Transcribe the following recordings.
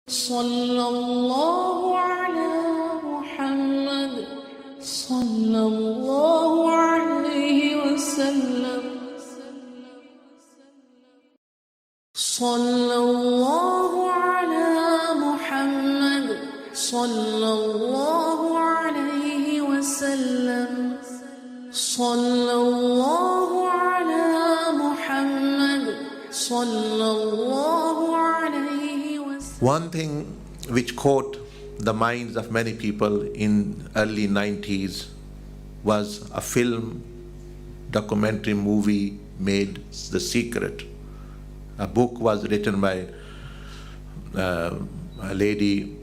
Sallallahu ala Muhammad Sallallahu alayhi wasallam Sallallahu ala Muhammad Sallallahu alayhi wasallam Sallallahu ala Muhammad Sallallahu alayhi wasallam. One thing which caught the minds of many people in early 90s was a film, documentary movie made The Secret. A book was written by a lady,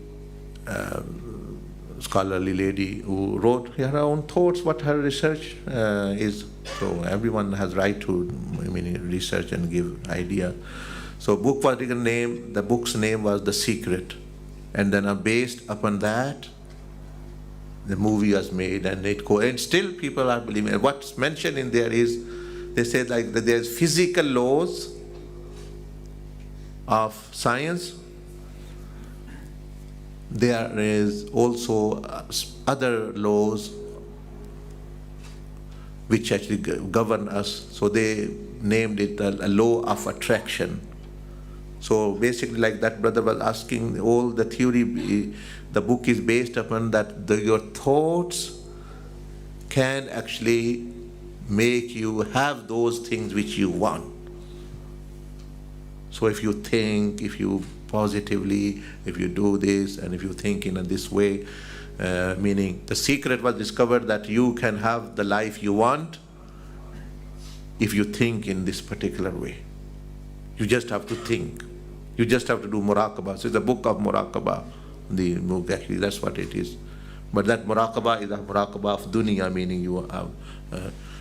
scholarly lady, who wrote her own thoughts, what her research is. So everyone has right to research and give idea. So book was written the book's name was The Secret. And then based upon that, the movie was made, and still people are believing. And what's mentioned in there is, they say like that there's physical laws of science. There is also other laws which actually govern us. So they named it a law of attraction. So basically, like that brother was asking, all the theory, the book is based upon that your thoughts can actually make you have those things which you want. So if you think, if you positively, if you do this, and if you think in this way, meaning the secret was discovered that you can have the life you want if you think in this particular way. You just have to think. You just have to do muraqabah. So it's a book of muraqabah. The book, actually, that's what it is. But that muraqabah is a muraqabah of dunya, meaning you have.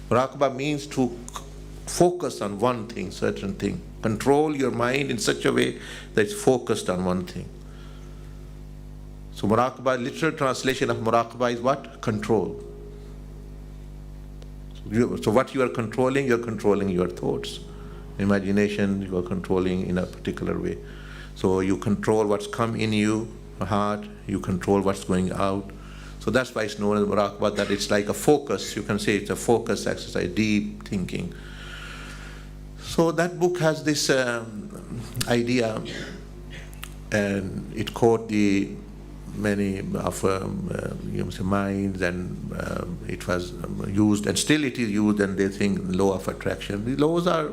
Muraqabah means to focus on one thing, certain thing. Control your mind in such a way that it's focused on one thing. So muraqabah, literal translation of muraqabah is what? Control. So what you are controlling, you're controlling your thoughts. Imagination, you are controlling in a particular way. So you control what's come in you, heart, you control what's going out. So that's why it's known as muraqabah, that it's like a focus. You can say it's a focus exercise, deep thinking. So that book has this idea, and it caught the many of minds, and it was used, and still it is used, and they think law of attraction. The laws are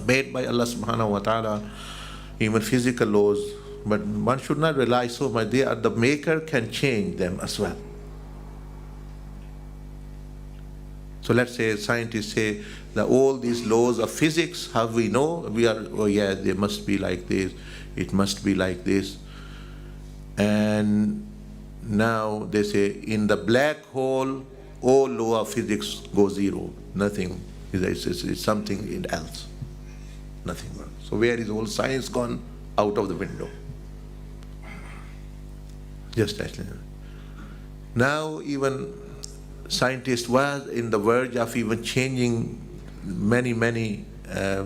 made by Allah subhanahu wa ta'ala, even physical laws, but one should not rely so much. They are, the maker can change them as well. So let's say scientists say that all these laws of physics, how we know? We are, oh yeah, they must be like this, it must be like this. And now they say in the black hole, all law of physics go zero. Nothing, it's something else. Nothing more. So where is all science gone? Out of the window. Just as now, even scientists were in the verge of even changing many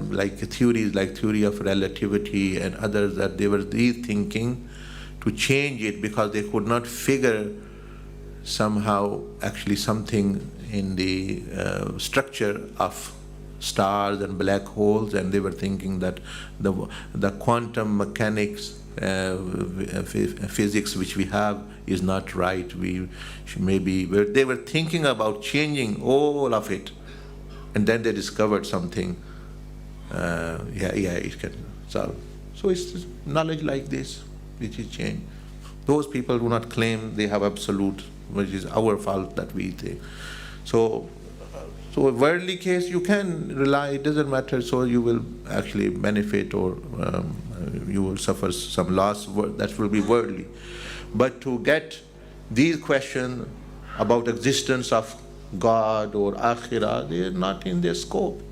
like theories, like theory of relativity and others, that they were rethinking to change it because they could not figure somehow actually something in the structure of stars and black holes, and they were thinking that the quantum mechanics physics which we have is not right. We maybe they were thinking about changing all of it, and then they discovered something. It can solve. So it's knowledge like this which is changed. Those people do not claim they have absolute, which is our fault that we think. So a worldly case, you can rely, it doesn't matter, so you will actually benefit, or you will suffer some loss, that will be worldly. But to get these questions about existence of God or Akhirah, they are not in their scope.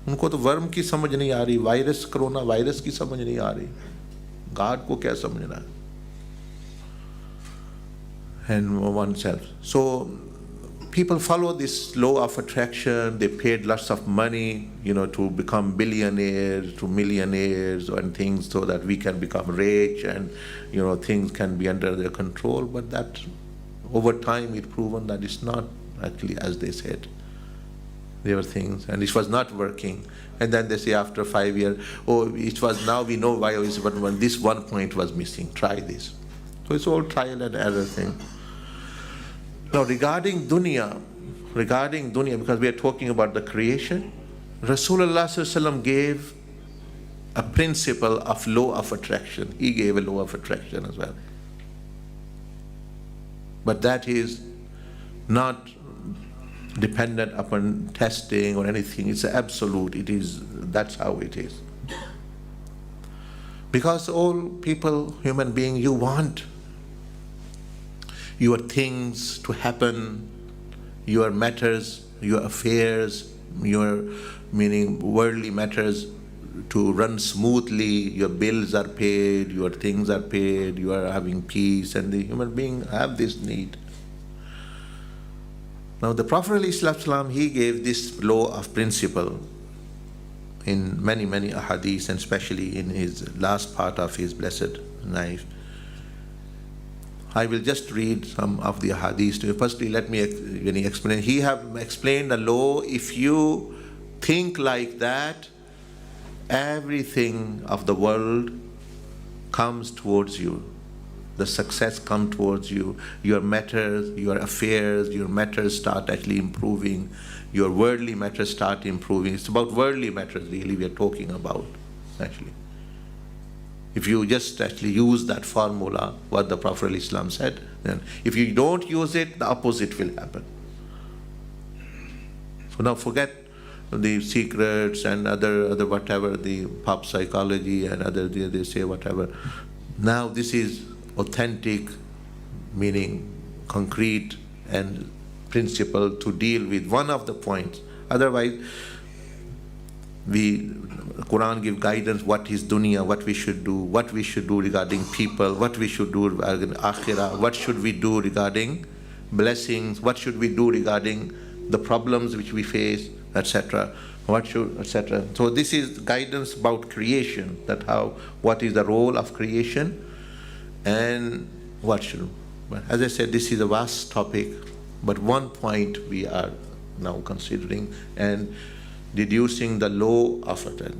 उनको तो worm की समझ नहीं आ रही, virus, corona virus की समझ नहीं आ रही, God को क्या समझना है, and oneself. So people follow this law of attraction. They paid lots of money, to become billionaires, to millionaires and things, so that we can become rich and, things can be under their control. But that, over time, it's proven that it's not actually as they said. There were things, and it was not working. And then they say after 5 years, it was, now we know why it was, but when this one point was missing, try this. So it's all trial and error thing. Now regarding dunya, because we are talking about the creation, Rasulullah sallallahu alaihi wasallam gave a principle of law of attraction. He gave a law of attraction as well. But that is not dependent upon testing or anything. It's absolute. That's how it is. Because all people, human beings, you want your things to happen, your matters, your affairs, your meaning worldly matters to run smoothly, your bills are paid, your things are paid, you are having peace, and the human being have this need. Now the Prophet ﷺ, he gave this law of principle in many, many ahadith, and especially in his last part of his blessed life. I will just read some of the hadiths to you. Firstly, let me explain. He have explained the law. If you think like that, everything of the world comes towards you. The success comes towards you. Your matters, your affairs, your matters start actually improving. Your worldly matters start improving. It's about worldly matters really we are talking about, actually. If you just actually use that formula, what the Prophet ﷺ said, then if you don't use it, the opposite will happen. So now forget the secrets and other whatever, the pop psychology and other, they say whatever. Now this is authentic, meaning concrete and principle to deal with one of the points. Otherwise, Quran give guidance what is dunya, what we should do regarding people, what we should do regarding akhirah, what should we do regarding blessings, what should we do regarding the problems which we face, etc. etc. So this is guidance about creation, what is the role of creation and what should. But as I said, this is a vast topic, but one point we are now considering and deducing the law of it.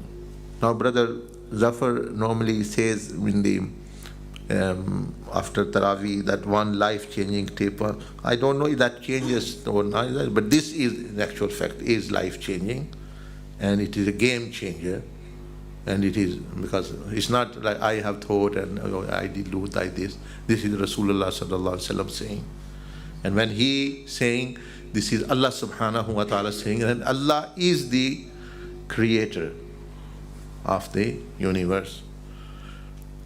Now, Brother Zafar normally says in the after Taraweeh that one life-changing taper. I don't know if that changes or not, but this is, in actual fact, is life-changing, and it is a game changer. And it is, because it's not like I have thought and I did do like this. This is Rasulullah sallallahu alaihi wasallam saying, and when he saying, this is Allah subhanahu wa ta'ala saying, and Allah is the creator of the universe.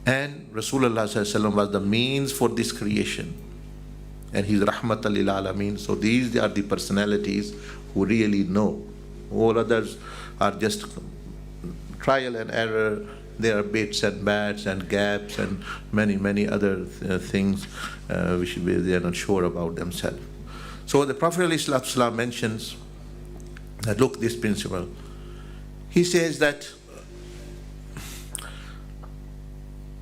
And Rasulullah sallallahu alaihi wasallam was the means for this creation. And he's rahmatan lil alameen. So these are the personalities who really know. All others are just trial and error. There are bits and bats and gaps and many, many other things which they are not sure about themselves. So the Prophet ﷺ mentions that, look, this principle. He says that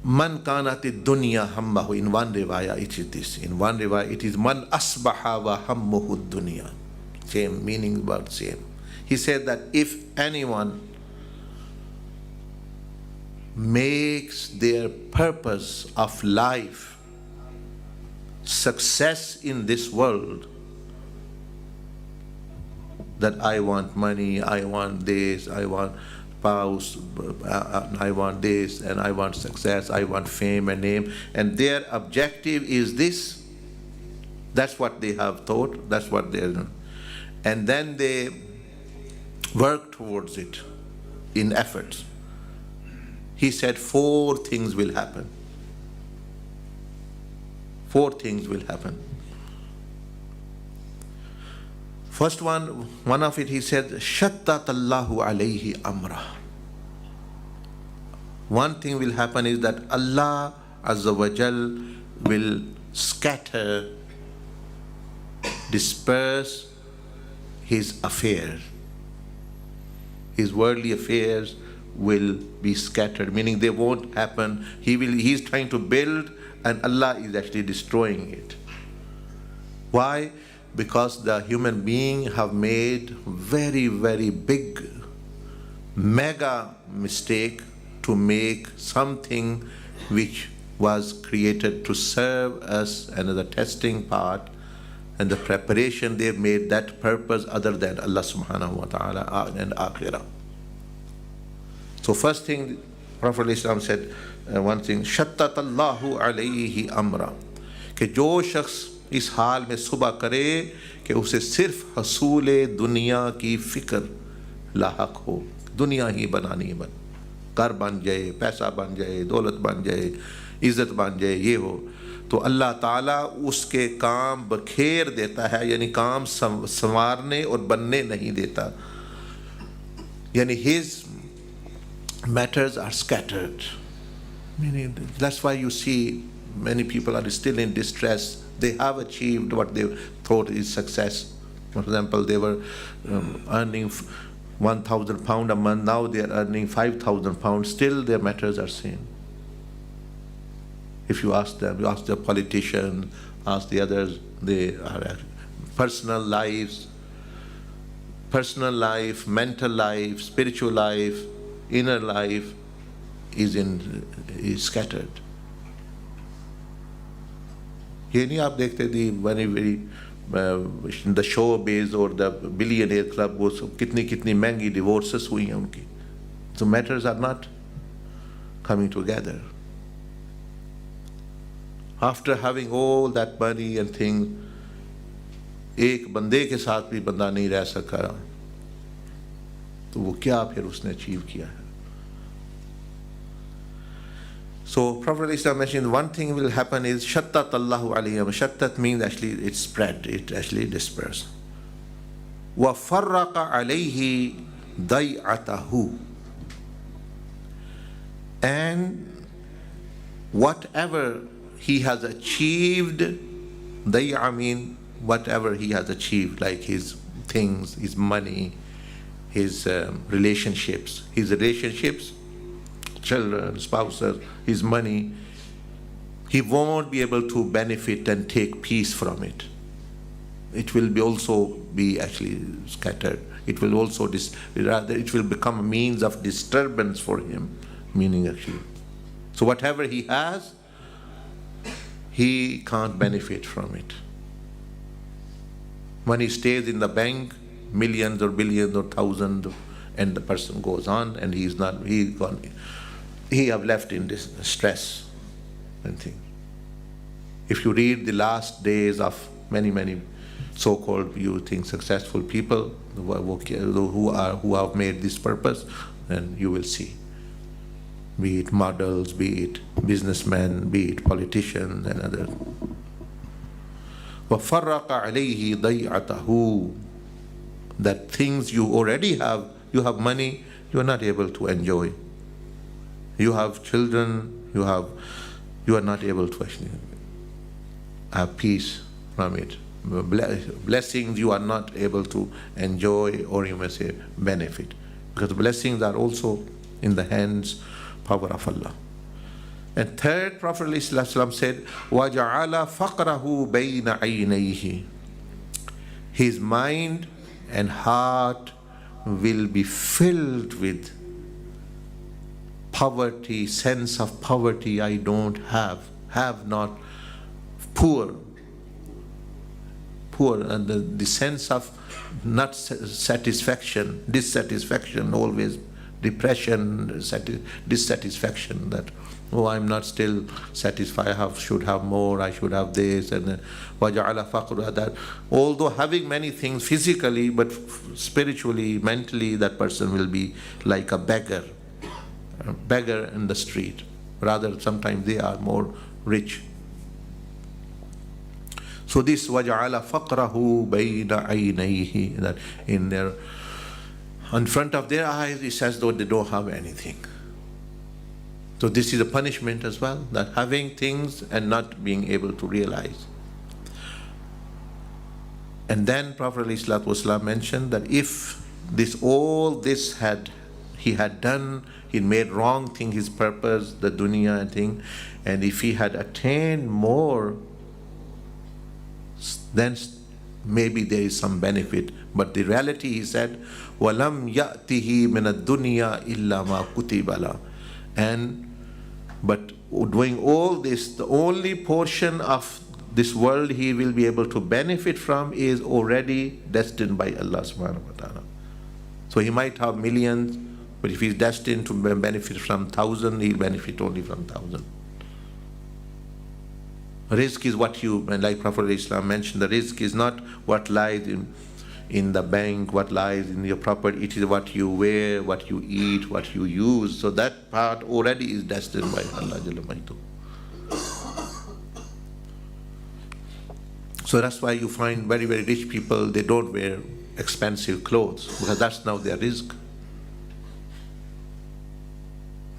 man kanati dunya hammahu. In one riwayah it is this. In one riwayah it is man asbaha wa hammuhu dunya. Same meaning, about same. He said that if anyone makes their purpose of life success in this world, that I want money, I want this, I want spouse, I want this, and I want success, I want fame and name, and their objective is this, that's what they have thought, that's what they're doing. And then they work towards it in efforts. He said 4 things will happen. 4 things will happen. First one of it, he said, Shattat Allahu alayhi amra. One thing will happen is that Allah Azza wa Jal will scatter disperse his affairs. His worldly affairs will be scattered, meaning they won't happen. He's trying to build, and Allah is actually destroying it. Why? Because the human being have made very, very big, mega mistake to make something which was created to serve us and as a testing part, and the preparation they've made that purpose other than Allah subhanahu wa ta'ala and akhirah. So first thing, Prophet Islam said, one thing, Shattat Allahu alayhi amra, कि जो शख्स इस हाल में सुबह करे कि उसे सिर्फ हसूल दुनिया की फिक्र लाहक हो, दुनिया ही बनानी बन, घर बन जाए, पैसा बन जाए, दौलत बन जाए, इज़्ज़त बन जाए, ये हो, तो अल्लाह ताला उसके काम बखेर देता है, यानी काम संवारने और बनने नहीं देता, यानी his matters are scattered. Meaning that's why you see many people are still in distress. They have achieved what they thought is success. For example, they were earning £1,000 a month. Now they are earning £5,000. Still, their matters are same. If you ask them, you ask the politicians, ask the others, they are personal life, mental life, spiritual life, inner life is scattered. ये नहीं आप देखते थी the showbiz or the billionaire club वो सब कितनी महंगी divorces हुई हैं उनकी. So matters are not coming together. After having all that money and things, एक बंदे के साथ भी बंदा नहीं रह सका, तो वो क्या फिर उसने अचीव किया है? So Prophet Islam mentioned one thing will happen is Shattat Allahu alayhim. Shattat means actually it spread, it actually dispersed. Wa farraqa alayhi day'atahu. And whatever he has achieved, day'a mean whatever he has achieved, like his things, his money, his relationships, children, spouses, his money, he won't be able to benefit and take peace from it. It will be also be actually scattered. It will also it will become a means of disturbance for him, meaning actually. So whatever he has, he can't benefit from it. When he stays in the bank, millions or billions or thousands, and the person goes on and he have left in this stress and things. If you read the last days of many so-called successful people who have made this purpose, then you will see, be it models, be it businessmen, be it politicians and others. وَفَرَّقَ عَلَيْهِ ضَيْعَتَهُ, that things you already have, you have money, you are not able to enjoy. You have children, you are not able to actually have peace from it. Blessings you are not able to enjoy, or you may say benefit, because blessings are also in the hands, power of Allah. And third, Prophet ﷺ said, وَجَعَلَ فَقْرَهُ بَيْنَ عَيْنَيْهِ, his mind and heart will be filled with poverty, sense of poverty. I don't have not, poor, and the sense of not satisfaction, dissatisfaction, always depression, dissatisfaction, that I'm not still satisfied, I should have more, I should have this, and وَجَعَلَ فَقْرُهَا, that although having many things physically, but spiritually, mentally, that person will be like a beggar in the street. Rather, sometimes they are more rich. So this وَجَعَلَ فَقْرَهُ بَيْنَ عَيْنَيْهِ, that in front of their eyes, it's as though they don't have anything. So this is a punishment as well, that having things and not being able to realize. And then Prophet ﷺ mentioned that if he had done, he made wrong thing, his purpose, the dunya and thing, and if he had attained more, then maybe there is some benefit. But the reality, he said, وَلَمْ يَأْتِهِ مِنَ الدُّنْيَا إِلَّا مَا كُتِبَ لَهُ. But doing all this, the only portion of this world he will be able to benefit from is already destined by Allah subhanahu wa ta'ala. So he might have millions, but if he's destined to benefit from 1,000, he'll benefit only from 1,000. Rizq is what like Prophet Islam mentioned, the rizq is not what lies in the bank, what lies in your property. It is what you wear, what you eat, what you use. So that part already is destined by Allah Jalla Wa'ala. So that's why you find very, very rich people, they don't wear expensive clothes, because that's now their rizq.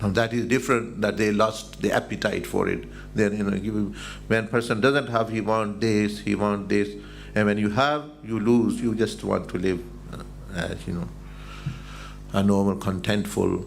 Now that is different, that they lost the appetite for it. Then, when a person doesn't have, he wants this, and when you have, you lose. You just want to live as, a normal, contentful